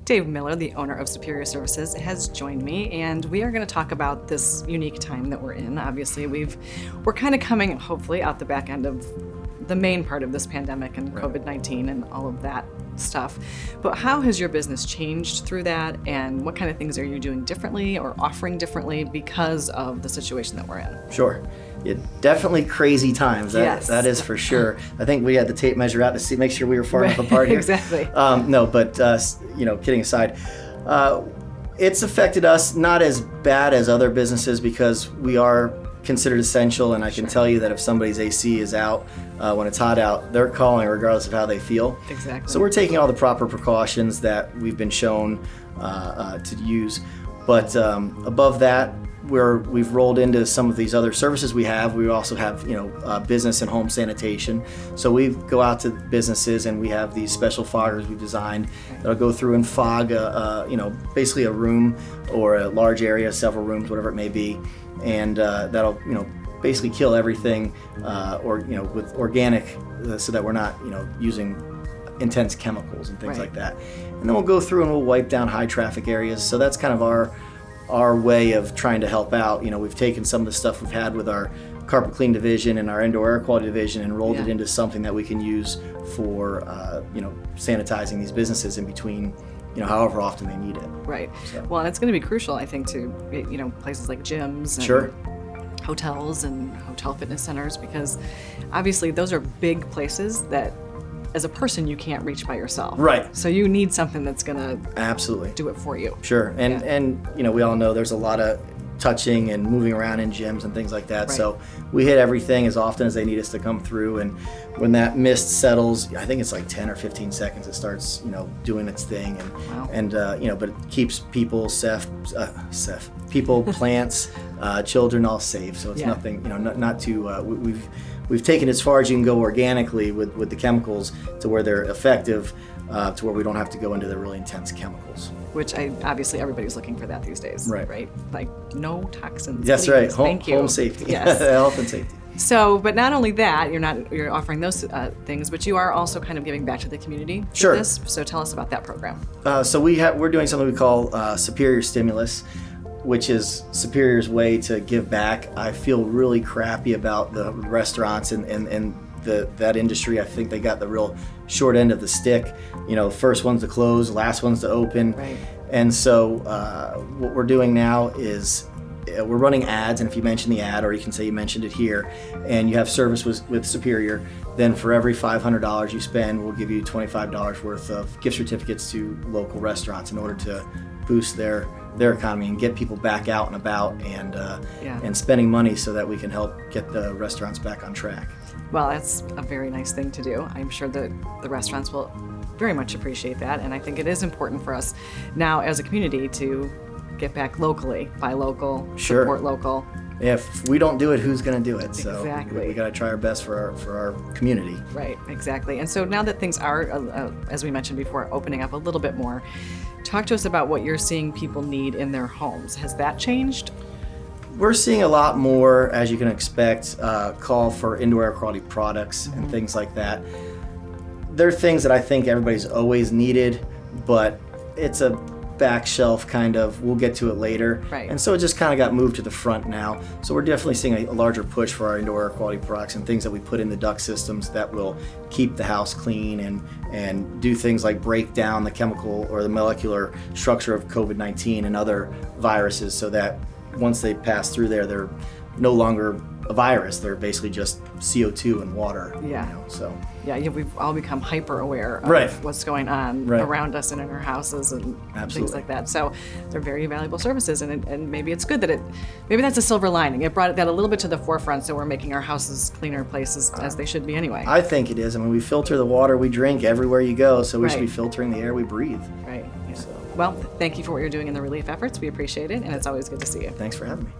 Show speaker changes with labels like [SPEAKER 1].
[SPEAKER 1] Dave Miller, the owner of Superior Services, has joined me, and we are going to talk about this unique time that we're in. Obviously, we're kind of coming, hopefully, out the back end of the main part of this pandemic and COVID-19 and all of that stuff. But how has your business changed through that, and what kind of things are you doing differently or offering differently because of the situation that we're in?
[SPEAKER 2] Sure. Yeah, definitely crazy times.
[SPEAKER 1] Yes.
[SPEAKER 2] That is for sure. I think we had the tape measure out to make sure we were far enough apart here.
[SPEAKER 1] Exactly.
[SPEAKER 2] No, but kidding aside, it's affected us not as bad as other businesses because we are considered essential, and I can tell you that if somebody's AC is out when it's hot out, they're calling regardless of how they feel.
[SPEAKER 1] Exactly.
[SPEAKER 2] So we're taking all the proper precautions that we've been shown to use. But above that, we've rolled into some of these other services we have. We also have, business and home sanitation. So we go out to businesses and we have these special foggers we've designed that'll go through and fog, basically a room or a large area, several rooms, whatever it may be, and that'll, basically kill everything, with organic, so that we're not, using intense chemicals and things like that. And then we'll go through and we'll wipe down high traffic areas. So that's kind of our way of trying to help out. We've taken some of the stuff we've had with our carpet clean division and our indoor air quality division and rolled it into something that we can use for, sanitizing these businesses in between, however often they need it.
[SPEAKER 1] Right. So. Well, and it's going to be crucial, I think, to, places like gyms and hotels and hotel fitness centers, because obviously those are big places that as a person you can't reach by yourself.
[SPEAKER 2] Right.
[SPEAKER 1] So you need something that's going to
[SPEAKER 2] absolutely
[SPEAKER 1] do it for you.
[SPEAKER 2] Sure. And we all know there's a lot of touching and moving around in gyms and things like that. Right. So we hit everything as often as they need us to come through, and when that mist settles, I think it's like 10 or 15 seconds, it starts, doing its thing, and but it keeps people plants, children all safe. So it's nothing, not too, we've taken it as far as you can go organically with the chemicals to where they're effective, to where we don't have to go into the really intense chemicals.
[SPEAKER 1] Which obviously everybody's looking for that these days. Right? Like no toxins.
[SPEAKER 2] That's
[SPEAKER 1] please.
[SPEAKER 2] right.
[SPEAKER 1] Thank you.
[SPEAKER 2] Home safety.
[SPEAKER 1] Yes.
[SPEAKER 2] Health and safety.
[SPEAKER 1] So, but not only that, you're offering those things, but you are also kind of giving back to the community with this. So tell us about that program.
[SPEAKER 2] So we're doing something we call Superior Stimulus, which is Superior's way to give back. I feel really crappy about the restaurants and that industry. I think they got the real short end of the stick. First ones to close, last ones to open. Right. And so what we're doing now is we're running ads, and if you mention the ad, or you can say you mentioned it here, and you have service with Superior, then for every $500 you spend, we'll give you $25 worth of gift certificates to local restaurants in order to boost their economy and get people back out and about and spending money so that we can help get the restaurants back on track.
[SPEAKER 1] Well, that's a very nice thing to do. I'm sure that the restaurants will very much appreciate that, and I think it is important for us now as a community to get back locally, buy local, support local.
[SPEAKER 2] If we don't do it, who's going to do it? So
[SPEAKER 1] exactly.
[SPEAKER 2] we got to try our best for our community.
[SPEAKER 1] Right, exactly. And so now that things are, as we mentioned before, opening up a little bit more, talk to us about what you're seeing people need in their homes. Has that changed?
[SPEAKER 2] We're seeing a lot more, as you can expect, call for indoor air quality products and things like that. They're things that I think everybody's always needed, but it's a back shelf kind of, we'll get to it later.
[SPEAKER 1] Right.
[SPEAKER 2] And so it just kind of got moved to the front now. So we're definitely seeing a larger push for our indoor air quality products and things that we put in the duct systems that will keep the house clean and do things like break down the chemical or the molecular structure of COVID-19 and other viruses, so that once they pass through there, they're no longer a virus. They're basically just CO2 and water.
[SPEAKER 1] Yeah. We've all become hyper aware of what's going on around us and in our houses and things like that. So they're very valuable services, and maybe it's good that maybe that's a silver lining. It brought that a little bit to the forefront, so we're making our houses cleaner places as they should be anyway.
[SPEAKER 2] I think it is. I mean, we filter the water we drink everywhere you go, so we should be filtering the air we breathe.
[SPEAKER 1] Right. Yeah. Well, thank you for what you're doing in the relief efforts. We appreciate it, and it's always good to see you.
[SPEAKER 2] Thanks for having me.